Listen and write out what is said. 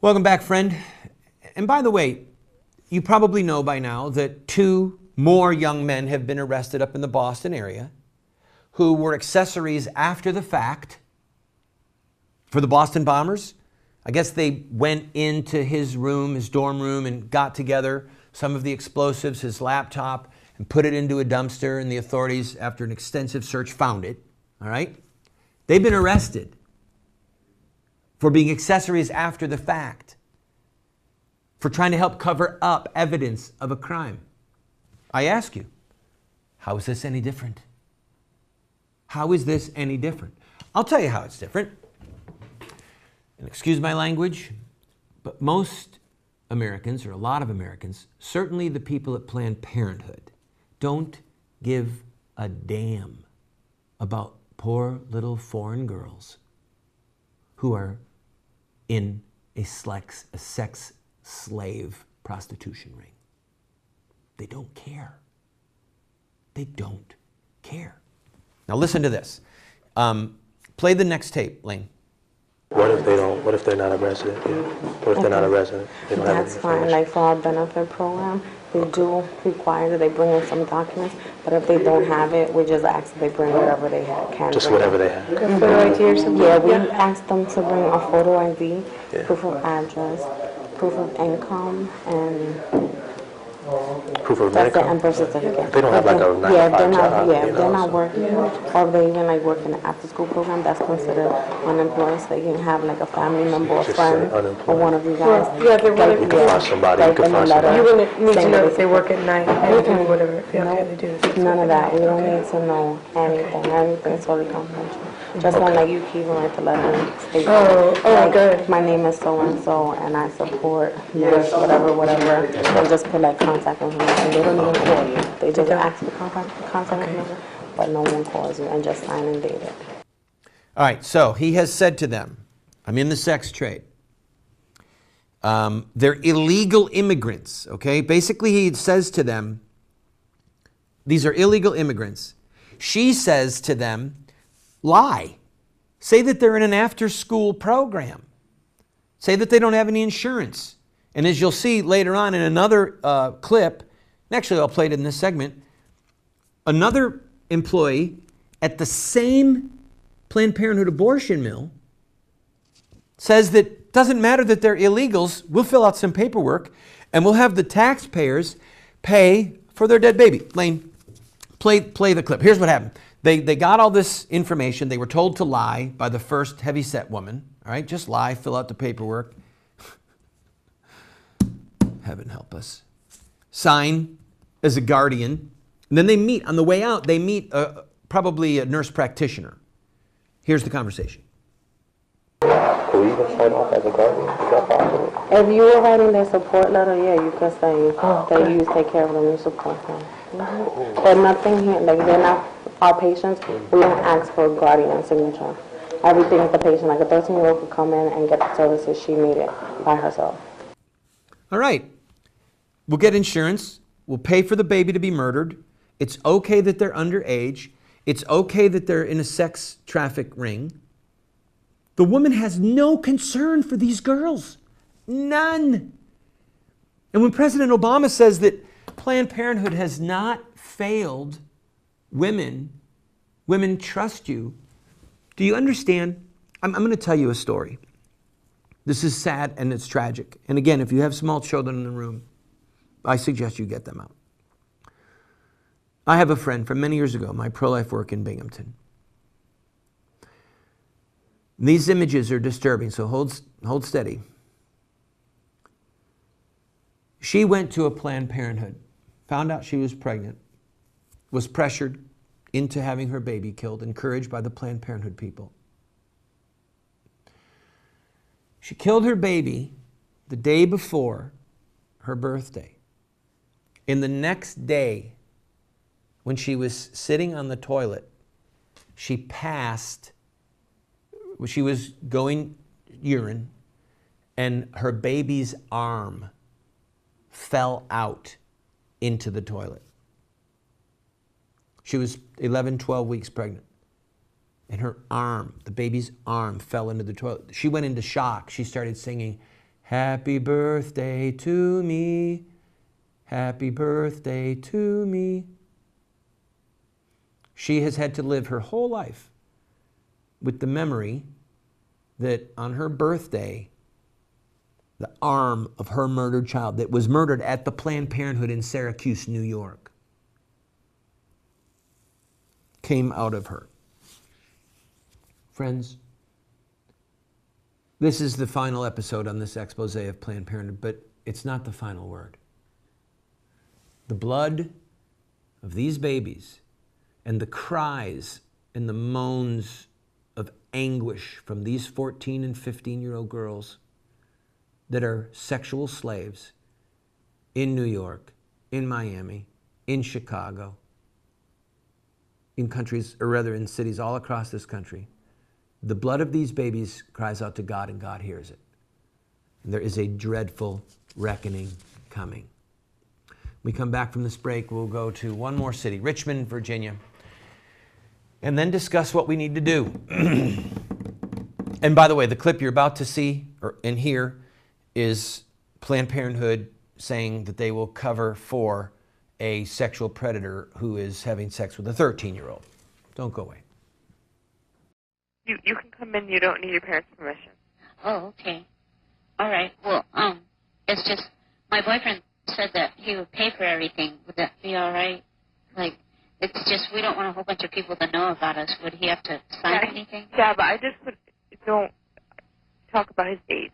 Welcome back, friend. And by the way, you probably know by now that 2 more young men have been arrested up in the Boston area who were accessories after the fact for the Boston bombers. I guess they went into his room, his dorm room, and got together some of the explosives, his laptop, and put it into a dumpster, and the authorities, after an extensive search, found it. All right? They've been arrested for being accessories after the fact, for trying to help cover up evidence of a crime. I ask you, how is this any different? How is this any different? I'll tell you how it's different. And excuse my language, but most Americans, or a lot of Americans, certainly the people at Planned Parenthood, don't give a damn about poor little foreign girls who are in a sex slave prostitution ring. They don't care. They don't care. Now listen to this. Play the next tape, Lane. What if they don't? What if they're not a resident? Yeah. What if they're not a resident? They don't That's fine. Like for our benefit program, they do require that they bring in some documents, but if they don't have it, we just ask that they bring whatever they can. Just whatever they have. A photo ID or something? Yeah, we ask them to bring a photo ID, proof of address, proof of income, and proof of that's medical. it, and birth certificate. They don't have like a 9-to-5 job. If they're not working, or if they even like work in the after-school program, that's considered unemployed. So they can have like a family member or friend or one of you guys. Yeah, they're You can find somebody. You can find somebody. You wouldn't need to know if they work at night or whatever. If they have to do this. None of that. We don't need to know anything. Everything's totally confidential. Just when like you can even write the letter and state, like, good. my name is so and so, and I support this, whatever, and just put like contact information. They don't even call you. They just ask for contact information, but no one calls you, and just sign and date it. All right, so he has said to them, I'm in the sex trade. They're illegal immigrants, okay? Basically, he says to them, these are illegal immigrants. She says to them, lie. Say that they're in an after-school program. Say that they don't have any insurance. And as you'll see later on in another clip, and actually I'll play it in this segment, another employee at the same Planned Parenthood abortion mill says that it doesn't matter that they're illegals, we'll fill out some paperwork and we'll have the taxpayers pay for their dead baby. Lane, play the clip. Here's what happened. They got all this information. They were told to lie by the first heavy-set woman. All right, just lie, fill out the paperwork. Heaven help us. Sign as a guardian. And then they meet. On the way out, they meet probably a nurse practitioner. Here's the conversation. Can we even sign off as a guardian? Is that possible? If you were writing their support letter, yeah, you could say that you take care of them, you support them. But nothing here, like they're not our patients. We don't ask for a guardian signature. Everything is the patient. Like a 13-year-old could come in and get the services she needed by herself. All right. We'll get insurance. We'll pay for the baby to be murdered. It's okay that they're underage. It's okay that they're in a sex traffic ring. The woman has no concern for these girls. None. And when President Obama says that Planned Parenthood has not failed women trust you, do you understand? I'm going to tell you a story. This is sad and it's tragic. And again, if you have small children in the room, I suggest you get them out. I have a friend from many years ago, my pro-life work in Binghamton. These images are disturbing, so hold steady. She went to a Planned Parenthood, found out she was pregnant, was pressured into having her baby killed, encouraged by the Planned Parenthood people. She killed her baby the day before her birthday. In the next day, when she was sitting on the toilet, she was going urine, and her baby's arm fell out into the toilet. She was 11, 12 weeks pregnant. And her arm, the baby's arm, fell into the toilet. She went into shock. She started singing, Happy birthday to me. Happy birthday to me. She has had to live her whole life with the memory that on her birthday, the arm of her murdered child that was murdered at the Planned Parenthood in Syracuse, New York, came out of her. Friends, this is the final episode on this expose of Planned Parenthood, but it's not the final word. The blood of these babies and the cries and the moans of anguish from these 14 and 15-year-old girls that are sexual slaves in New York, in Miami, in Chicago, in countries, or rather in cities all across this country. The blood of these babies cries out to God, and God hears it. And there is a dreadful reckoning coming. We come back from this break, we'll go to one more city, Richmond, Virginia, and then discuss what we need to do. And by the way, the clip you're about to see and hear is Planned Parenthood saying that they will cover for a sexual predator who is having sex with a 13-year-old. Don't go away. You can come in. You don't need your parents' permission. Oh, okay. All right. Well, it's just my boyfriend said that he would pay for everything. Would that be all right? Like, it's just we don't want a whole bunch of people to know about us. Would he have to sign anything? Yeah, but I just don't talk about his age.